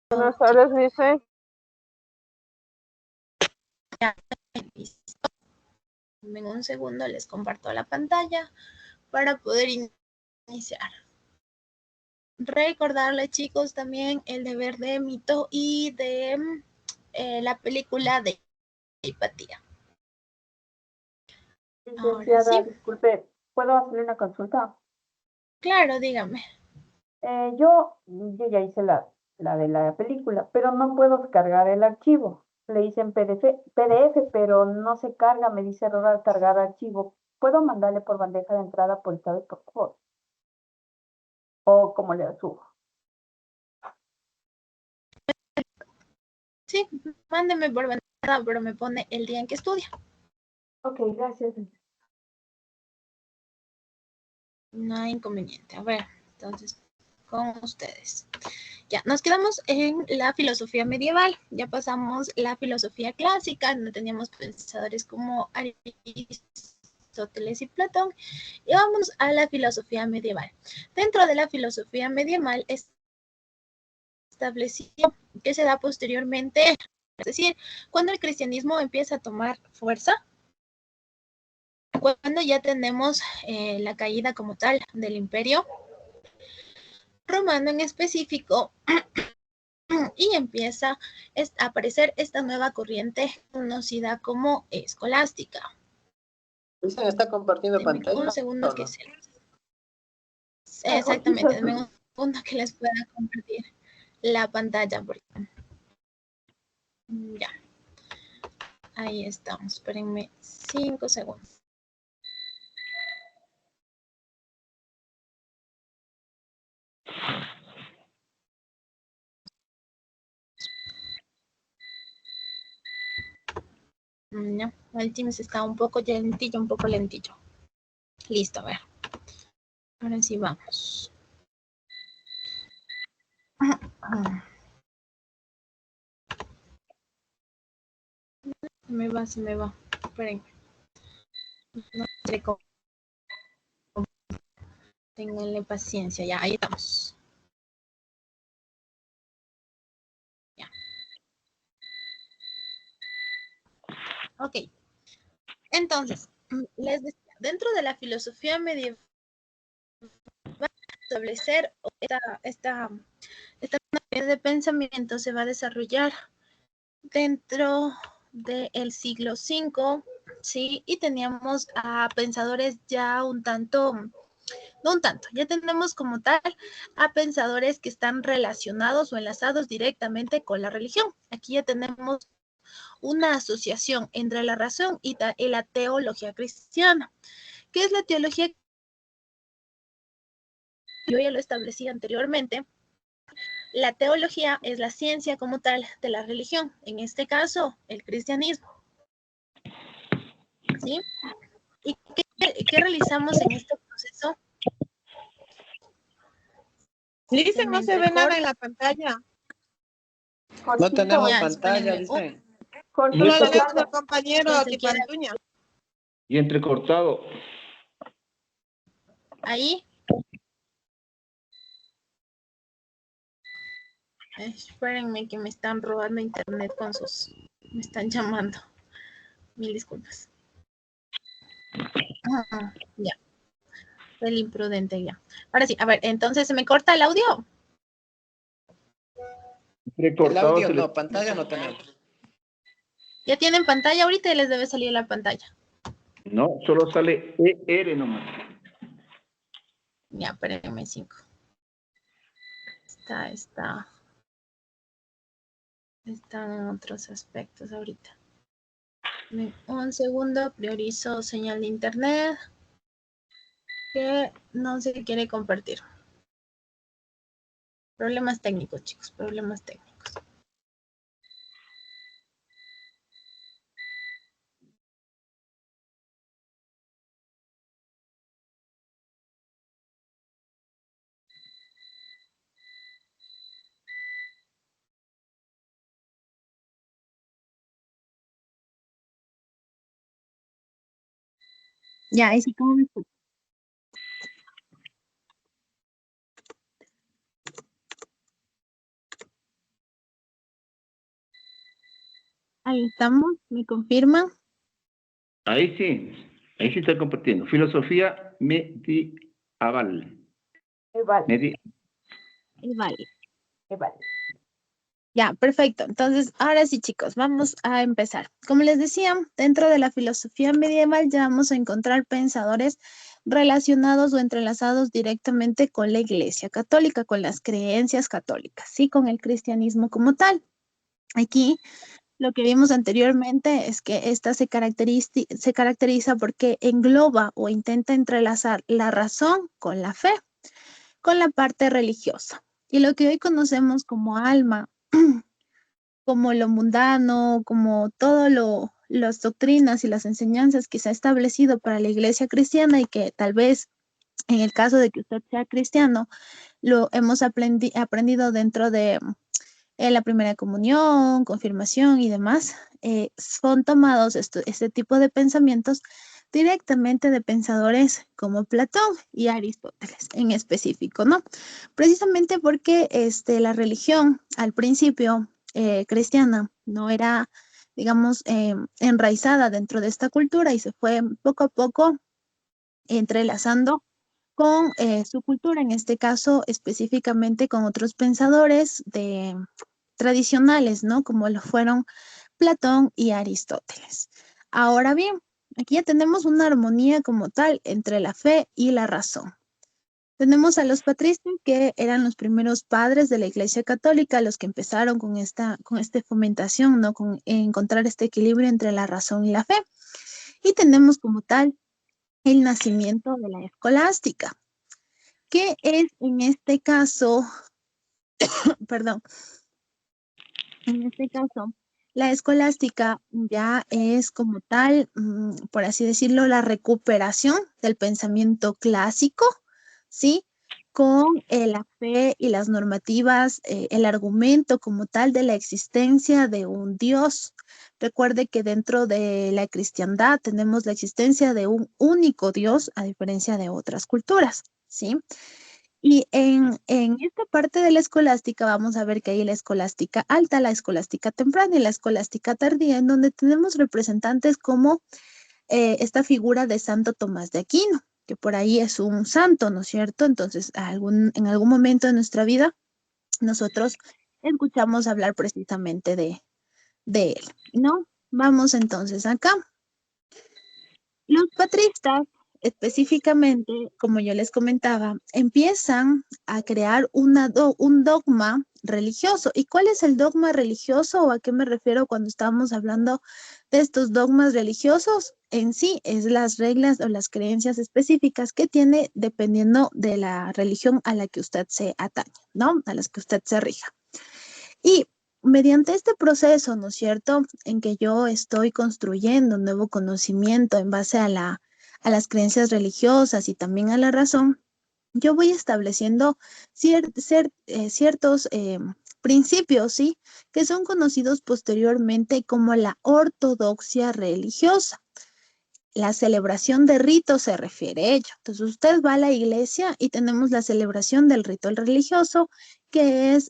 Buenas tardes, dice. En un segundo les comparto la pantalla para poder iniciar. Recordarles, chicos, también el deber de mito y de la película de Hipatía. Licenciada, sí. Disculpe, ¿puedo hacerle una consulta? Claro, dígame. Yo ya hice la de la película, pero no puedo descargar el archivo. Le hice en PDF, pero no se carga, me dice error al cargar archivo. ¿Puedo mandarle por bandeja de entrada por esta vez, por favor? ¿O cómo le subo? Sí, mándeme por bandeja, pero me pone el día en que estudia. Ok, gracias. No hay inconveniente. A ver, entonces, con ustedes. Ya, nos quedamos en la filosofía medieval. Ya pasamos la filosofía clásica, no teníamos pensadores como Aristóteles y Platón. Y vamos a la filosofía medieval. Dentro de la filosofía medieval estableció que se da posteriormente, es decir, cuando el cristianismo empieza a tomar fuerza, cuando ya tenemos la caída como tal del imperio romano en específico, y empieza a aparecer esta nueva corriente conocida como escolástica. ¿Dicen está compartiendo Denme pantalla? un segundo ¿O que no? se... Exactamente, denme un segundo que les pueda compartir la pantalla. Ya. Ahí estamos. Espérenme 5 segundos. No, el Teams está un poco lentillo, un poco lentillo. Listo, a ver. Ahora sí vamos. Se me va. Espérenme. No sé cómo. Ténganle paciencia, ya, ahí estamos. Ya. Ok. Entonces, les decía, dentro de la filosofía medieval, va a establecer esta manera de pensamiento se va a desarrollar dentro del siglo V, ¿sí? Y teníamos a pensadores ya un tanto, no un tanto, ya tenemos como tal a pensadores que están relacionados o enlazados directamente con la religión. Aquí ya tenemos una asociación entre la razón y la teología cristiana. ¿Qué es la teología? Yo ya lo establecí anteriormente. La teología es la ciencia como tal de la religión, en este caso, el cristianismo. ¿Sí? ¿Y qué realizamos en este proceso? Dice, no se ve nada en la pantalla. No tenemos Ya, pantalla, espérenme. dicen. Solo le vemos al compañero Tipantuña. Y entrecortado. Ahí. Espérenme que me están robando internet con sus... Me están llamando. Mil disculpas. Ya. El imprudente ya. Ahora sí, a ver, entonces se me corta el audio. El audio no, pantalla no tenemos. Ya tienen pantalla ahorita y les debe salir la pantalla. No, solo sale ER nomás. Ya, espérenme 5. Están en otros aspectos ahorita. Un segundo, priorizo señal de internet que no se quiere compartir. Problemas técnicos, chicos, problemas técnicos. Ya, ahí sí, ¿cómo me escucho? Ahí estamos, ¿me confirman? Ahí sí está compartiendo. Filosofía medieval. Vale, Vale. vale. Ya, perfecto. Entonces, ahora sí, chicos, vamos a empezar. Como les decía, dentro de la filosofía medieval ya vamos a encontrar pensadores relacionados o entrelazados directamente con la Iglesia Católica, con las creencias católicas, ¿sí? Con el cristianismo como tal. Aquí lo que vimos anteriormente es que esta se caracteriza porque engloba o intenta entrelazar la razón con la fe, con la parte religiosa. Y lo que hoy conocemos como alma, como lo mundano, como todo las doctrinas y las enseñanzas que se ha establecido para la iglesia cristiana y que tal vez en el caso de que usted sea cristiano, lo hemos aprendido dentro de la primera comunión, confirmación y demás, son tomados este tipo de pensamientos directamente de pensadores como Platón y Aristóteles en específico, ¿no? Precisamente porque la religión al principio cristiana no era, digamos, enraizada dentro de esta cultura y se fue poco a poco entrelazando con su cultura, en este caso específicamente con otros pensadores tradicionales, ¿no? Como lo fueron Platón y Aristóteles. Ahora bien, aquí ya tenemos una armonía como tal entre la fe y la razón. Tenemos a los patricios, que eran los primeros padres de la Iglesia Católica, los que empezaron con esta fomentación, ¿no? Con encontrar este equilibrio entre la razón y la fe. Y tenemos como tal el nacimiento de la escolástica, que es en este caso, perdón, en este caso, la escolástica ya es como tal, por así decirlo, la recuperación del pensamiento clásico, ¿sí? Con la fe y las normativas, el argumento como tal de la existencia de un Dios. Recuerde que dentro de la cristiandad tenemos la existencia de un único Dios, a diferencia de otras culturas, ¿sí? Y en esta parte de la escolástica vamos a ver que hay la escolástica alta, la escolástica temprana y la escolástica tardía, en donde tenemos representantes como esta figura de Santo Tomás de Aquino, que por ahí es un santo, ¿no es cierto? Entonces, en algún momento de nuestra vida, nosotros escuchamos hablar precisamente de él, ¿no? Vamos entonces acá. Los patristas, específicamente, como yo les comentaba, empiezan a crear un dogma religioso. ¿Y cuál es el dogma religioso o a qué me refiero cuando estamos hablando de estos dogmas religiosos? En sí, es las reglas o las creencias específicas que tiene dependiendo de la religión a la que usted se atañe, ¿no? A las que usted se rija. Y mediante este proceso, ¿no es cierto?, en que yo estoy construyendo un nuevo conocimiento en base a las creencias religiosas y también a la razón, yo voy estableciendo ciertos principios, ¿sí?, que son conocidos posteriormente como la ortodoxia religiosa. La celebración de ritos se refiere a ello. Entonces usted va a la iglesia y tenemos la celebración del rito religioso, que es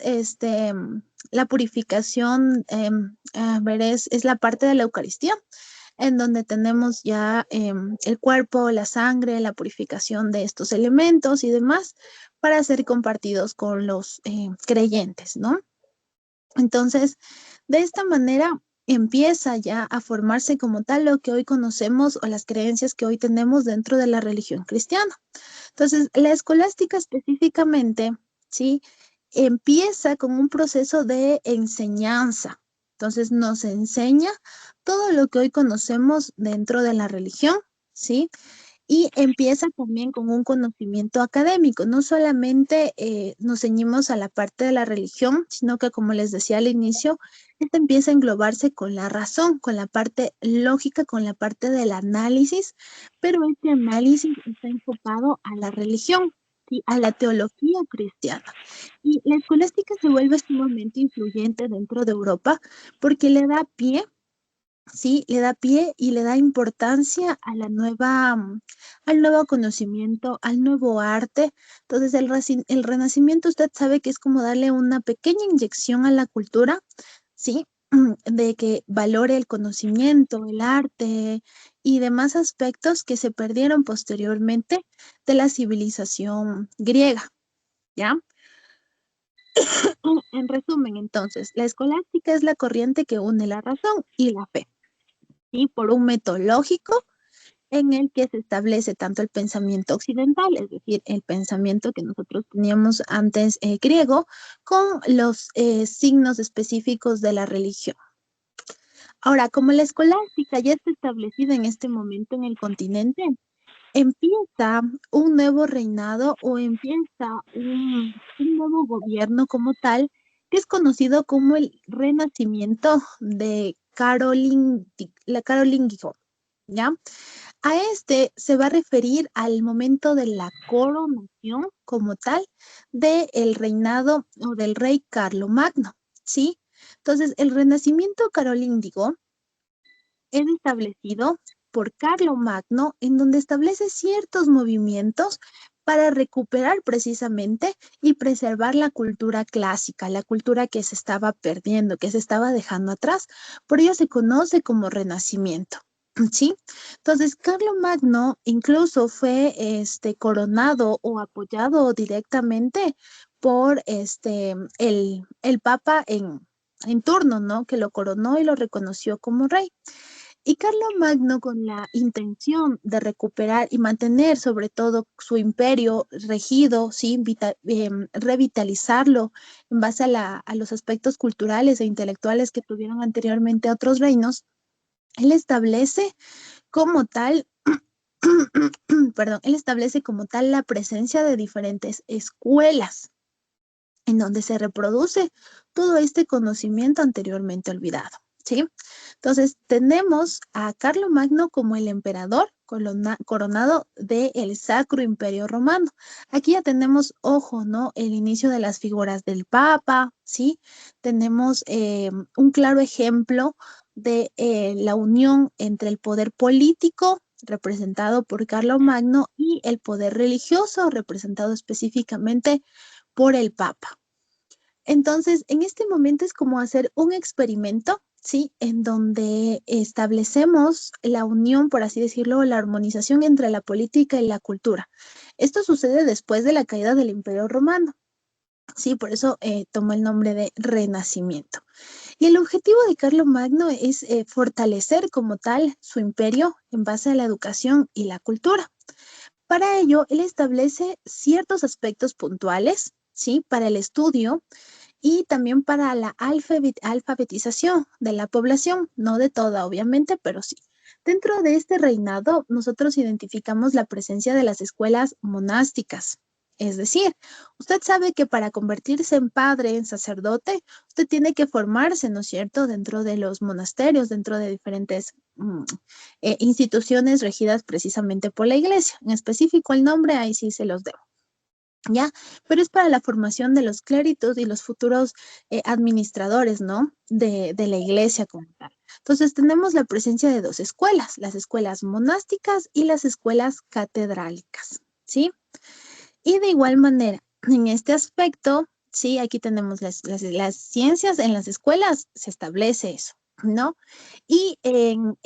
la purificación, es la parte de la Eucaristía, en donde tenemos ya el cuerpo, la sangre, la purificación de estos elementos y demás para ser compartidos con los creyentes, ¿no? Entonces, de esta manera empieza ya a formarse como tal lo que hoy conocemos o las creencias que hoy tenemos dentro de la religión cristiana. Entonces, la escolástica específicamente, ¿sí?, empieza con un proceso de enseñanza. Entonces, nos enseña todo lo que hoy conocemos dentro de la religión, ¿sí? Y empieza también con un conocimiento académico. No solamente nos ceñimos a la parte de la religión, sino que, como les decía al inicio, esta empieza a englobarse con la razón, con la parte lógica, con la parte del análisis, pero este análisis está enfocado a la religión, ¿sí?, a la teología cristiana. Y la escolástica se vuelve sumamente influyente dentro de Europa porque le da pie, sí, le da pie y le da importancia a al nuevo conocimiento, al nuevo arte. Entonces, el Renacimiento, usted sabe que es como darle una pequeña inyección a la cultura, ¿sí? de que valore el conocimiento, el arte y demás aspectos que se perdieron posteriormente de la civilización griega, ¿ya? En resumen, entonces, la escolástica es la corriente que une la razón y la fe, y por un método lógico en el que se establece tanto el pensamiento occidental, es decir, el pensamiento que nosotros teníamos antes griego, con los signos específicos de la religión. Ahora, como la escolástica ya está establecida en este momento en el continente, empieza un nuevo reinado o empieza un nuevo gobierno como tal, que es conocido como el Renacimiento de Carolíngico, ¿ya? A este se va a referir al momento de la coronación como tal del reinado o del rey Carlomagno, ¿sí? Entonces, el Renacimiento carolíngico es establecido por Carlomagno, en donde establece ciertos movimientos para recuperar precisamente y preservar la cultura clásica, la cultura que se estaba perdiendo, que se estaba dejando atrás. Por ello se conoce como Renacimiento. ¿Sí? Entonces, Carlomagno incluso fue coronado o apoyado directamente por el Papa en turno, ¿no? Que lo coronó y lo reconoció como rey. Y Carlomagno, con la intención de recuperar y mantener sobre todo su imperio regido, ¿sí? Revitalizarlo en base a los aspectos culturales e intelectuales que tuvieron anteriormente otros reinos, él establece como tal, perdón, él establece como tal la presencia de diferentes escuelas en donde se reproduce todo este conocimiento anteriormente olvidado, ¿sí? Entonces, tenemos a Carlomagno como el emperador coronado del Sacro Imperio Romano. Aquí ya tenemos, ojo, ¿no? El inicio de las figuras del Papa, ¿sí? Tenemos un claro ejemplo de la unión entre el poder político representado por Carlomagno y el poder religioso representado específicamente por el Papa. Entonces, en este momento es como hacer un experimento, ¿sí? En donde establecemos la unión, por así decirlo, la armonización entre la política y la cultura. Esto sucede después de la caída del Imperio Romano, ¿sí? Por eso tomó el nombre de Renacimiento. Y el objetivo de Carlomagno es fortalecer como tal su imperio en base a la educación y la cultura. Para ello, él establece ciertos aspectos puntuales, ¿sí? Para el estudio y también para la alfabetización de la población, no de toda, obviamente, pero sí. Dentro de este reinado, nosotros identificamos la presencia de las escuelas monásticas. Es decir, usted sabe que para convertirse en padre, en sacerdote, usted tiene que formarse, ¿no es cierto?, dentro de los monasterios, dentro de diferentes instituciones regidas precisamente por la iglesia. En específico, el nombre ahí sí se los debo. ¿Ya? Pero es para la formación de los clérigos y los futuros administradores, ¿no? De la iglesia como tal. Entonces tenemos la presencia de dos escuelas, las escuelas monásticas y las escuelas catedrálicas, ¿sí? Y de igual manera, en este aspecto, sí, aquí tenemos las ciencias en las escuelas, se establece eso, ¿no? Y en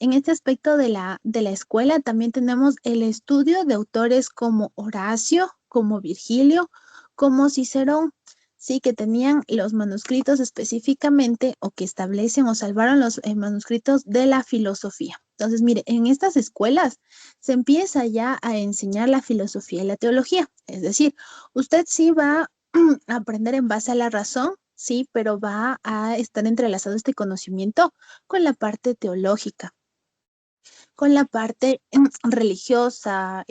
este aspecto de la escuela también tenemos el estudio de autores como Horacio, como Virgilio, como Cicerón, sí, que tenían los manuscritos específicamente o que establecen o salvaron los manuscritos de la filosofía. Entonces, mire, en estas escuelas se empieza ya a enseñar la filosofía y la teología. Es decir, usted sí va a aprender en base a la razón, sí, pero va a estar entrelazado este conocimiento con la parte teológica, con la parte religiosa,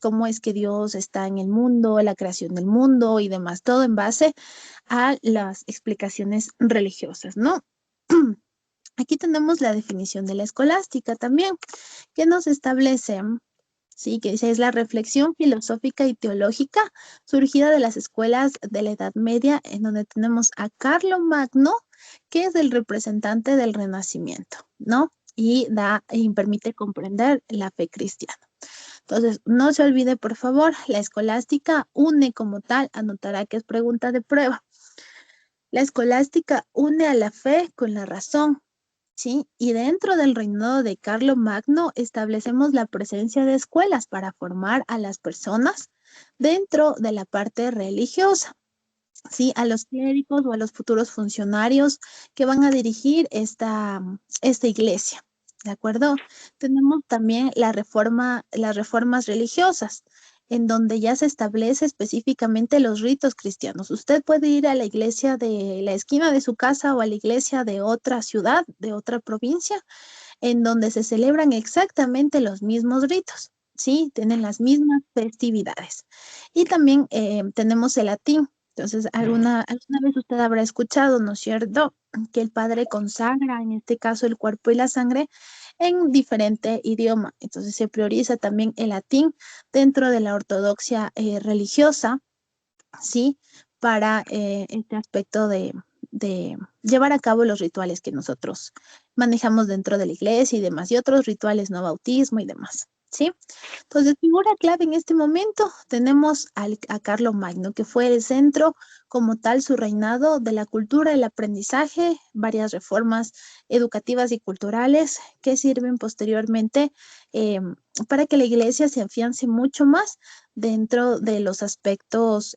cómo es que Dios está en el mundo, la creación del mundo y demás, todo en base a las explicaciones religiosas, ¿no? Aquí tenemos la definición de la escolástica también, que nos establece, sí, que dice, es la reflexión filosófica y teológica surgida de las escuelas de la Edad Media, en donde tenemos a Carlomagno, que es el representante del Renacimiento, ¿no? Y permite comprender la fe cristiana. Entonces, no se olvide, por favor, la escolástica une como tal, anotará que es pregunta de prueba. La escolástica une a la fe con la razón, ¿sí? Y dentro del reinado de Carlomagno establecemos la presencia de escuelas para formar a las personas dentro de la parte religiosa, ¿sí? A los clérigos o a los futuros funcionarios que van a dirigir esta iglesia, ¿de acuerdo? Tenemos también las reformas religiosas, en donde ya se establece específicamente los ritos cristianos. Usted puede ir a la iglesia de la esquina de su casa o a la iglesia de otra ciudad, de otra provincia, en donde se celebran exactamente los mismos ritos, ¿sí? Tienen las mismas festividades. Y también tenemos el latín. Entonces, alguna vez usted habrá escuchado, ¿no es cierto?, que el Padre consagra, en este caso, el cuerpo y la sangre en diferente idioma. Entonces, se prioriza también el latín dentro de la ortodoxia religiosa, ¿sí? Para este aspecto de llevar a cabo los rituales que nosotros manejamos dentro de la iglesia y demás, y otros rituales, no bautismo y demás, ¿sí? Entonces, figura clave en este momento tenemos a Carlomagno, que fue el centro como tal su reinado de la cultura, el aprendizaje, varias reformas educativas y culturales que sirven posteriormente para que la iglesia se afiance mucho más dentro de los aspectos,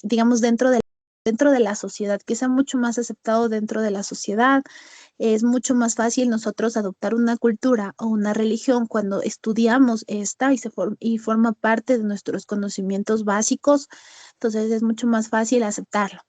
digamos, dentro de la sociedad, que sea mucho más aceptado dentro de la sociedad. Es mucho más fácil nosotros adoptar una cultura o una religión cuando estudiamos esta y forma parte de nuestros conocimientos básicos. Entonces es mucho más fácil aceptarlo.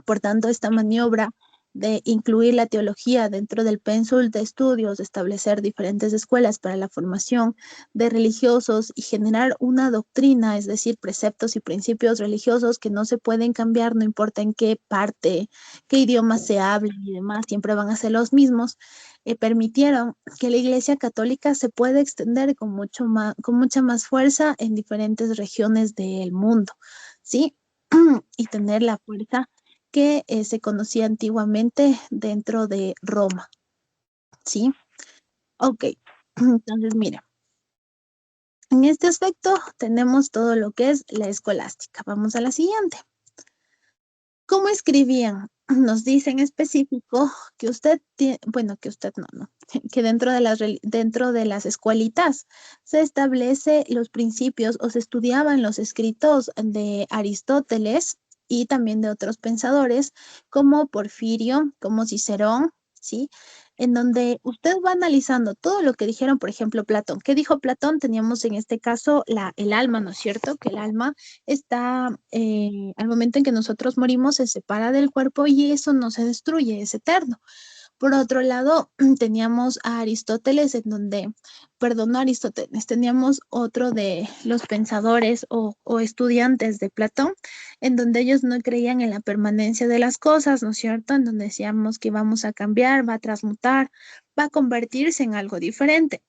Por tanto, esta maniobra de incluir la teología dentro del pénsul de estudios, de establecer diferentes escuelas para la formación de religiosos y generar una doctrina, es decir, preceptos y principios religiosos que no se pueden cambiar, no importa en qué parte, qué idioma se hable y demás, siempre van a ser los mismos, permitieron que la Iglesia Católica se pueda extender con mucha más fuerza en diferentes regiones del mundo, ¿sí? Y tener la fuerza que se conocía antiguamente dentro de Roma, ¿sí? Ok, entonces mira, en este aspecto tenemos todo lo que es la escolástica. Vamos a la siguiente. ¿Cómo escribían? Nos dice en específico que usted tiene, bueno, que usted no, que dentro de las escuelitas se establece los principios o se estudiaban los escritos de Aristóteles y también de otros pensadores como Porfirio, como Cicerón, ¿sí? En donde usted va analizando todo lo que dijeron, por ejemplo, Platón. ¿Qué dijo Platón? Teníamos en este caso el alma, ¿no es cierto? Que el alma está, al momento en que nosotros morimos, se separa del cuerpo y eso no se destruye, es eterno. Por otro lado, teníamos a Aristóteles, no Aristóteles, teníamos otro de los pensadores o estudiantes de Platón, en donde ellos no creían en la permanencia de las cosas, ¿no es cierto? En donde decíamos que vamos a cambiar, va a transmutar, va a convertirse en algo diferente.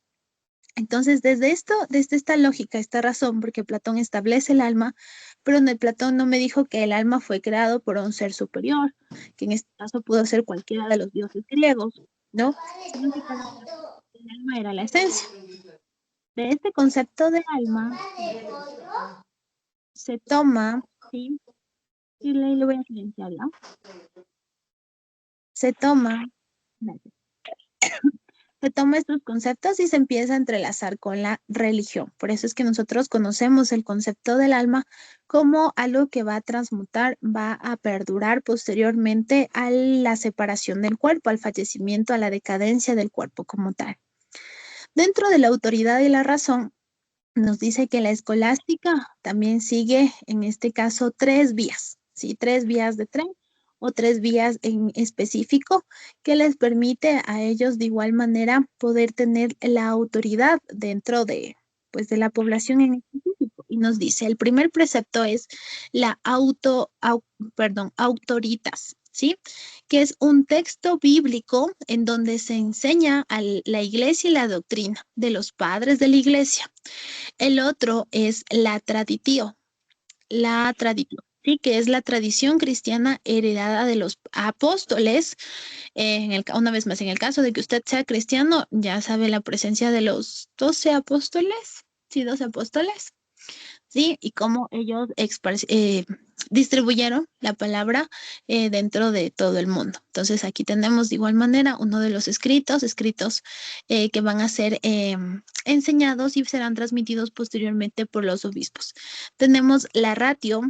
Entonces, desde esta lógica, esta razón, porque Platón establece el alma, pero en el Platón no me dijo que el alma fue creado por un ser superior, que en este caso pudo ser cualquiera de los dioses griegos, ¿no? Sino que para el alma era la esencia. De este concepto de alma se toma, ¿sí? Y le voy a silenciar, ¿ya? Se toma estos conceptos y se empieza a entrelazar con la religión. Por eso es que nosotros conocemos el concepto del alma como algo que va a transmutar, va a perdurar posteriormente a la separación del cuerpo, al fallecimiento, a la decadencia del cuerpo como tal. Dentro de la autoridad y la razón, nos dice que la escolástica también sigue, en este caso, 3 vías, ¿sí? 3 vías de tren o 3 vías en específico que les permite a ellos de igual manera poder tener la autoridad dentro de, pues, de la población en específico. Y nos dice, el primer precepto es la autoritas, ¿sí? Que es un texto bíblico en donde se enseña a la iglesia y la doctrina de los padres de la iglesia. El otro es la traditio, ¿sí? Que es la tradición cristiana heredada de los apóstoles. Una vez más, en el caso de que usted sea cristiano, ya sabe la presencia de los 12 apóstoles, ¿sí? 12 apóstoles, ¿sí? Y cómo ellos distribuyeron la palabra dentro de todo el mundo. Entonces aquí tenemos de igual manera uno de los escritos que van a ser enseñados y serán transmitidos posteriormente por los obispos. Tenemos la ratio,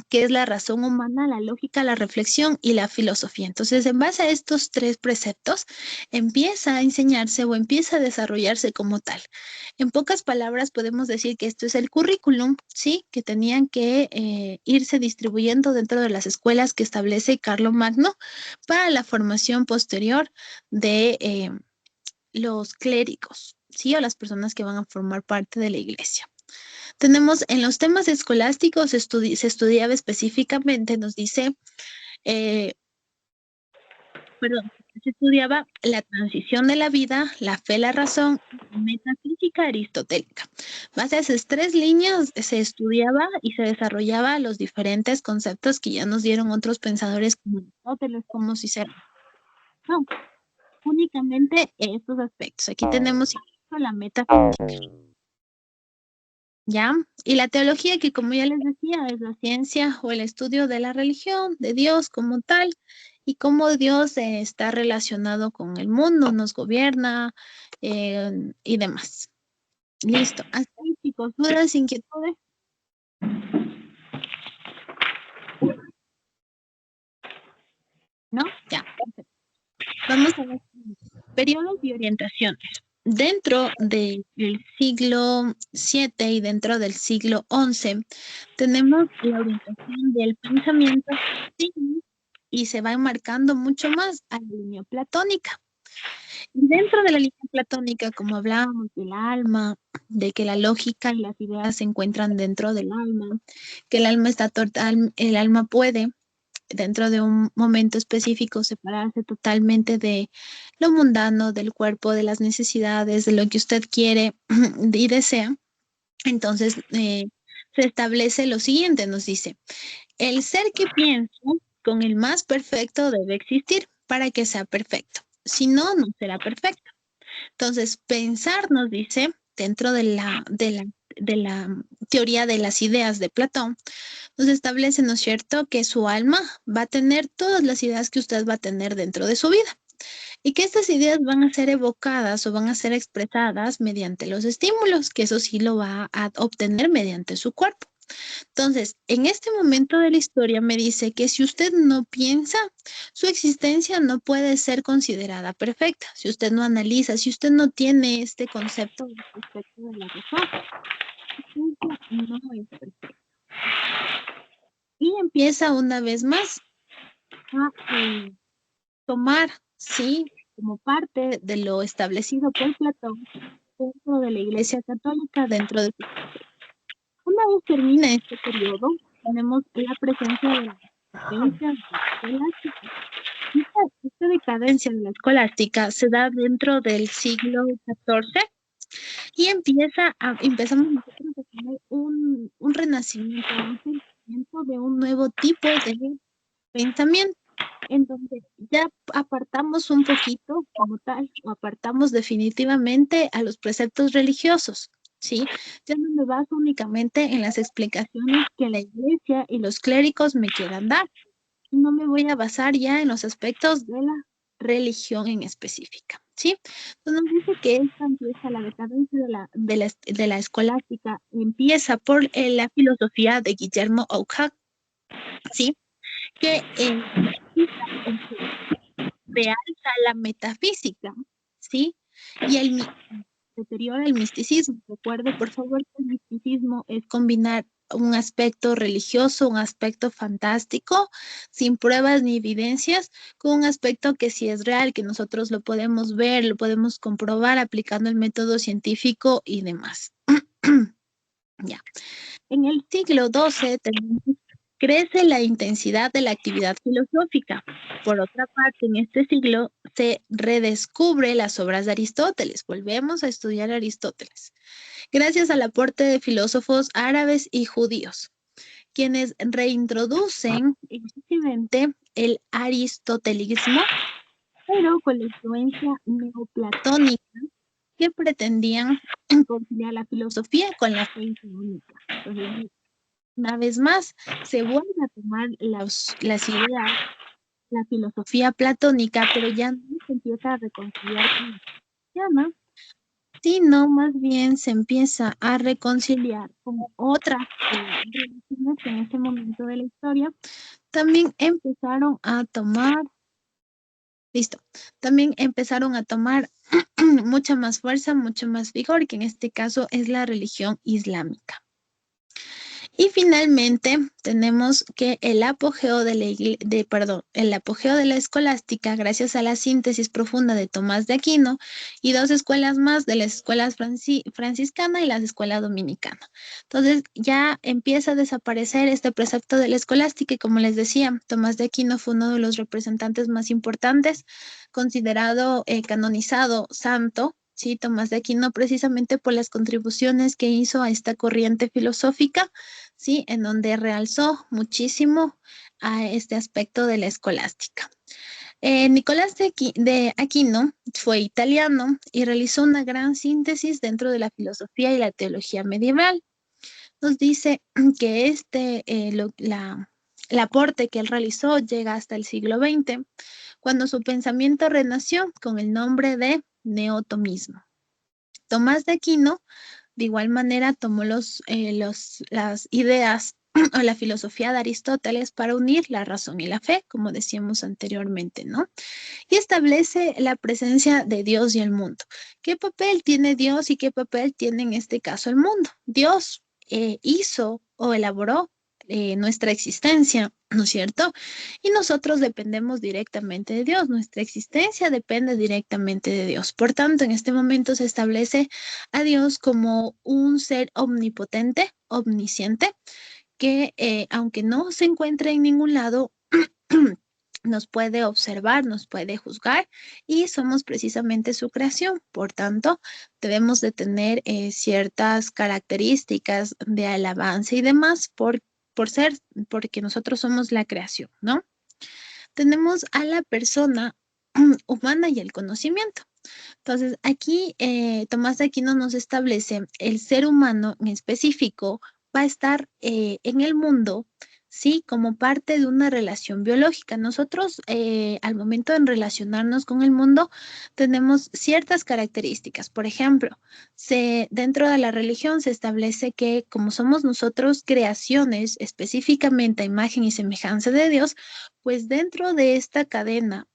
que es la razón humana, la lógica, la reflexión y la filosofía. Entonces, en base a estos 3 preceptos, empieza a enseñarse o empieza a desarrollarse como tal. En pocas palabras, podemos decir que esto es el currículum, ¿sí? Que tenían que irse distribuyendo dentro de las escuelas que establece Carlomagno para la formación posterior de los clérigos, ¿sí? O las personas que van a formar parte de la iglesia. Tenemos en los temas escolásticos, se estudiaba específicamente, nos dice, se estudiaba la transición de la vida, la fe, la razón, metafísica aristotélica. Base a esas 3 líneas se estudiaba y se desarrollaba los diferentes conceptos que ya nos dieron otros pensadores como Aristóteles, como Cicerón. No, únicamente estos aspectos. Aquí tenemos la metafísica. ¿Ya? Y la teología, que como ya les decía, es la ciencia o el estudio de la religión, de Dios como tal, y cómo Dios está relacionado con el mundo, nos gobierna y demás. Listo. Hasta ahí, chicos, ¿dudas, inquietudes? ¿No? Ya, perfecto. Vamos a ver periodos y orientaciones. Dentro del siglo VII y dentro del siglo XI tenemos la orientación del pensamiento y se va enmarcando mucho más a la línea platónica. Dentro de la línea platónica, como hablábamos del alma, de que la lógica y las ideas se encuentran dentro del alma, que el alma está total, el alma puede dentro de un momento específico separarse totalmente de lo mundano, del cuerpo, de las necesidades, de lo que usted quiere y desea. Entonces, se establece lo siguiente, nos dice, el ser que piensa con el más perfecto debe existir para que sea perfecto. Si no, no será perfecto. Entonces, pensar, nos dice, dentro de la teoría de las ideas de Platón, nos establece, ¿no es cierto?, que su alma va a tener todas las ideas que usted va a tener dentro de su vida y que estas ideas van a ser evocadas o van a ser expresadas mediante los estímulos, que eso sí lo va a obtener mediante su cuerpo. Entonces, en este momento de la historia me dice que si usted no piensa, su existencia no puede ser considerada perfecta. Si usted no analiza, si usted no tiene este concepto respecto de la razón, no es perfecto. Y empieza una vez más a tomar, sí, como parte de lo establecido por Platón dentro de la Iglesia Católica, dentro de su... Una vez termina este periodo, tenemos la presencia de la decadencia escolástica. Esta decadencia de la escolástica se da dentro del siglo XIV y empezamos nosotros a tener un renacimiento, un sentimiento de un nuevo tipo de pensamiento, en donde ya apartamos un poquito como tal, o apartamos definitivamente a los preceptos religiosos, ¿sí? Ya no me baso únicamente en las explicaciones que la iglesia y los clérigos me quieran dar, no me voy a basar ya en los aspectos de la religión en específica, ¿sí? Entonces nos dice que esta empieza la decadencia de la escolástica, empieza por la filosofía de Guillermo Oakes, ¿sí? Que realza la metafísica, ¿sí? Y el deteriora el misticismo. Recuerde, por favor, que el misticismo es combinar un aspecto religioso, un aspecto fantástico, sin pruebas ni evidencias, con un aspecto que sí es real, que nosotros lo podemos ver, lo podemos comprobar aplicando el método científico y demás. Ya. En el siglo XII crece la intensidad de la actividad filosófica. Por otra parte, en este siglo se redescubre las obras de Aristóteles. Volvemos a estudiar a Aristóteles. Gracias al aporte de filósofos árabes y judíos, quienes reintroducen efectivamente el aristotelismo, pero con la influencia neoplatónica que pretendían conciliar la filosofía con la fe islamica. Entonces, Una vez más, se vuelve a tomar las ideas, la filosofía platónica, pero ya no se empieza a reconciliar con la cristiana, sino más bien se empieza a reconciliar con otras religiones que en ese momento de la historia también empezaron a tomar, listo, también empezaron a tomar mucha más fuerza, mucho más vigor, que en este caso es la religión islámica. Y finalmente tenemos que el apogeo el apogeo de la escolástica, gracias a la síntesis profunda de Tomás de Aquino y dos escuelas más de las escuelas franciscana y las escuelas dominicana. Entonces ya empieza a desaparecer este precepto de la escolástica y como les decía, Tomás de Aquino fue uno de los representantes más importantes, considerado canonizado santo. Sí, Tomás de Aquino, precisamente por las contribuciones que hizo a esta corriente filosófica, ¿sí? En donde realzó muchísimo a este aspecto de la escolástica. Nicolás de Aquino fue italiano y realizó una gran síntesis dentro de la filosofía y la teología medieval. Nos dice que el aporte que él realizó llega hasta el siglo XX, cuando su pensamiento renació con el nombre de neotomismo. Tomás de Aquino de igual manera tomó las ideas o la filosofía de Aristóteles para unir la razón y la fe, como decíamos anteriormente, ¿no? Y establece la presencia de Dios y el mundo. ¿Qué papel tiene Dios y qué papel tiene en este caso el mundo? Dios hizo o elaboró nuestra existencia, ¿no es cierto? Y nosotros dependemos directamente de Dios, nuestra existencia depende directamente de Dios. Por tanto, en este momento se establece a Dios como un ser omnipotente, omnisciente, que aunque no se encuentre en ningún lado, nos puede observar, nos puede juzgar y somos precisamente su creación. Por tanto, debemos de tener ciertas características de alabanza y demás porque nosotros somos la creación, ¿no? Tenemos a la persona humana y el conocimiento. Entonces, aquí Tomás de Aquino nos establece el ser humano en específico va a estar en el mundo, sí, como parte de una relación biológica. Nosotros, al momento de relacionarnos con el mundo, tenemos ciertas características. Por ejemplo, dentro de la religión se establece que como somos nosotros creaciones específicamente a imagen y semejanza de Dios, pues dentro de esta cadena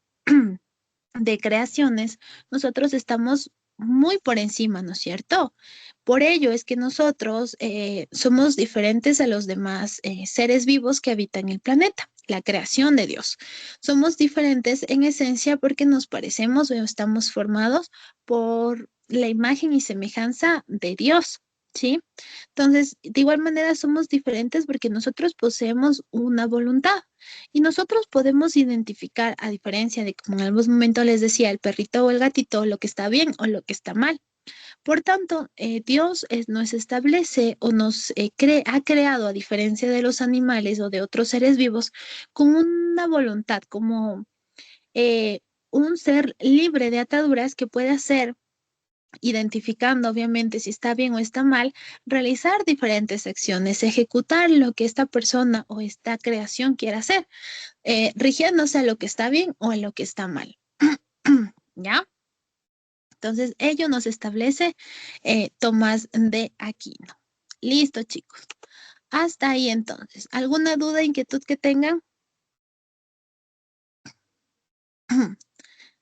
de creaciones, nosotros estamos muy por encima, ¿no es cierto? Por ello es que nosotros somos diferentes a los demás seres vivos que habitan el planeta, la creación de Dios. Somos diferentes en esencia porque nos parecemos o estamos formados por la imagen y semejanza de Dios, ¿sí? Entonces, de igual manera somos diferentes porque nosotros poseemos una voluntad. Y nosotros podemos identificar, a diferencia de como en algún momento les decía, el perrito o el gatito, lo que está bien o lo que está mal. Por tanto, Dios nos establece o nos ha creado, a diferencia de los animales o de otros seres vivos, con una voluntad, como un ser libre de ataduras que puede hacer, identificando obviamente si está bien o está mal, realizar diferentes acciones, ejecutar lo que esta persona o esta creación quiera hacer, rigiéndose a lo que está bien o a lo que está mal. ¿Ya? Entonces, ello nos establece Tomás de Aquino. Listo, chicos. Hasta ahí entonces. ¿Alguna duda, inquietud que tengan?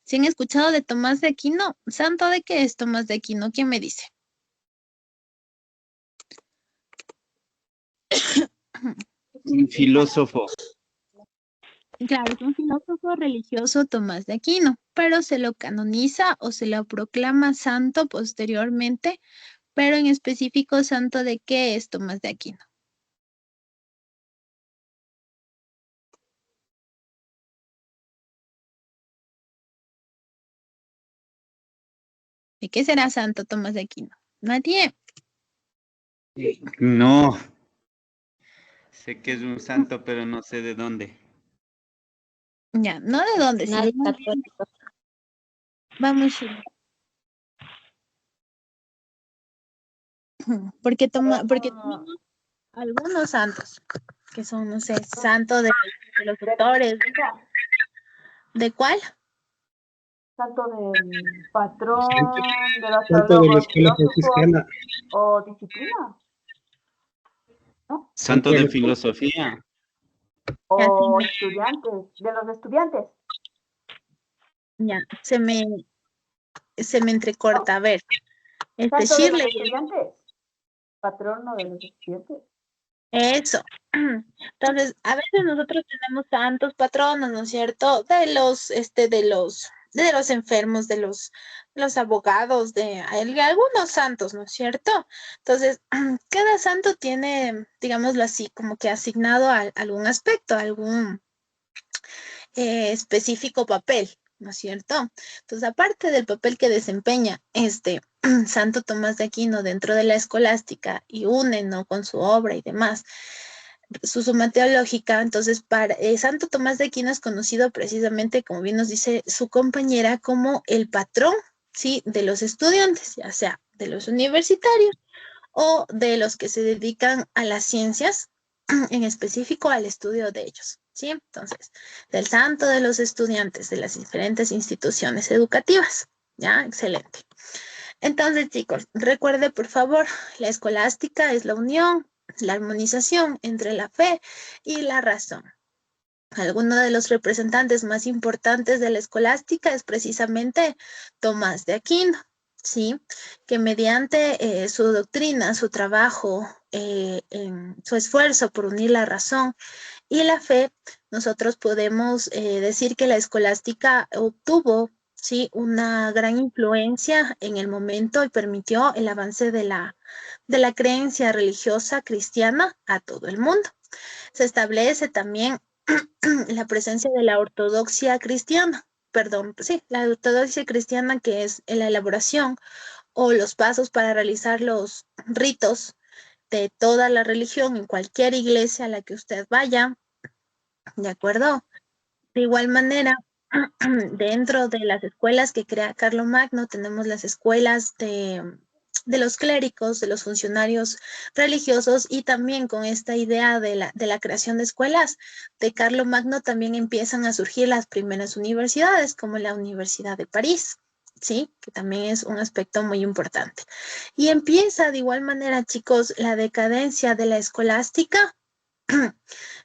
¿Si han escuchado de Tomás de Aquino? ¿Santo de qué es Tomás de Aquino? ¿Quién me dice? Un filósofo. Claro, es un filósofo religioso Tomás de Aquino, pero se lo canoniza o se lo proclama santo posteriormente, pero en específico santo de qué es Tomás de Aquino. ¿De qué será santo Tomás de Aquino? Nadie. No. Sé que es un santo, pero no sé de dónde. Ya, no de dónde, sino más bien. Vamos. Porque algunos santos, que son, no sé, santo de los doctores. ¿De cuál? Santo del patrón, del Santo de la astrólogo, escuela filósofo franciscana. o disciplina, ¿no? Santo de filosofía. O estudiantes, de los estudiantes. Ya, se me entrecorta. A ver, Santo de los Shirley. estudiantes. Patrono de los estudiantes. Eso. Entonces, a veces nosotros tenemos santos patronos, ¿no es cierto? De los enfermos, de los abogados, de algunos santos, ¿no es cierto? Entonces, cada santo tiene, digámoslo así, como que asignado a algún aspecto, algún específico papel, ¿no es cierto? Entonces, aparte del papel que desempeña Santo Tomás de Aquino dentro de la escolástica y une, ¿no?, con su obra y demás, su suma teológica, entonces Santo Tomás de Aquino es conocido precisamente, como bien nos dice su compañera, como el patrón, ¿sí?, de los estudiantes, ya sea de los universitarios o de los que se dedican a las ciencias, en específico al estudio de ellos, ¿sí? Entonces, del santo de los estudiantes de las diferentes instituciones educativas, ¿ya? Excelente. Entonces, chicos, recuerde, por favor, la escolástica es la unión, la armonización entre la fe y la razón. Alguno de los representantes más importantes de la escolástica es precisamente Tomás de Aquino, ¿sí? Que mediante su doctrina, su trabajo, en su esfuerzo por unir la razón y la fe, nosotros podemos decir que la escolástica obtuvo, ¿sí?, una gran influencia en el momento y permitió el avance de la creencia religiosa cristiana a todo el mundo. Se establece también la presencia de la ortodoxia cristiana, la ortodoxia cristiana, que es la elaboración o los pasos para realizar los ritos de toda la religión en cualquier iglesia a la que usted vaya, ¿de acuerdo? De igual manera, dentro de las escuelas que crea Carlomagno, tenemos las escuelas de los clérigos, de los funcionarios religiosos, y también con esta idea de la creación de escuelas de Carlomagno también empiezan a surgir las primeras universidades, como la Universidad de París, ¿sí? Que también es un aspecto muy importante. Y empieza de igual manera, chicos, la decadencia de la escolástica,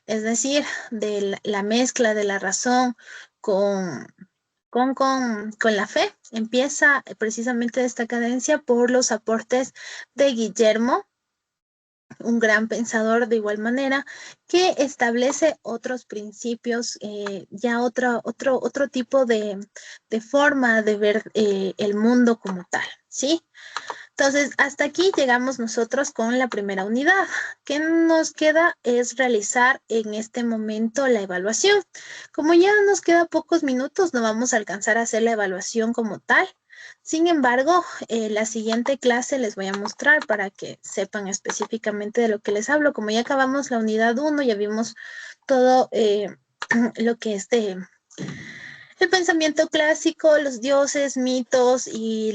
es decir, de la mezcla de la razón con la fe. Empieza precisamente esta cadencia por los aportes de Guillermo, un gran pensador de igual manera, que establece otros principios, ya otro tipo de forma de ver el mundo como tal, ¿sí? Entonces, hasta aquí llegamos nosotros con la primera unidad. ¿Qué nos queda? Es realizar en este momento la evaluación. Como ya nos queda pocos minutos, no vamos a alcanzar a hacer la evaluación como tal. Sin embargo, la siguiente clase les voy a mostrar para que sepan específicamente de lo que les hablo. Como ya acabamos la unidad 1, ya vimos todo lo que es el pensamiento clásico, los dioses, mitos y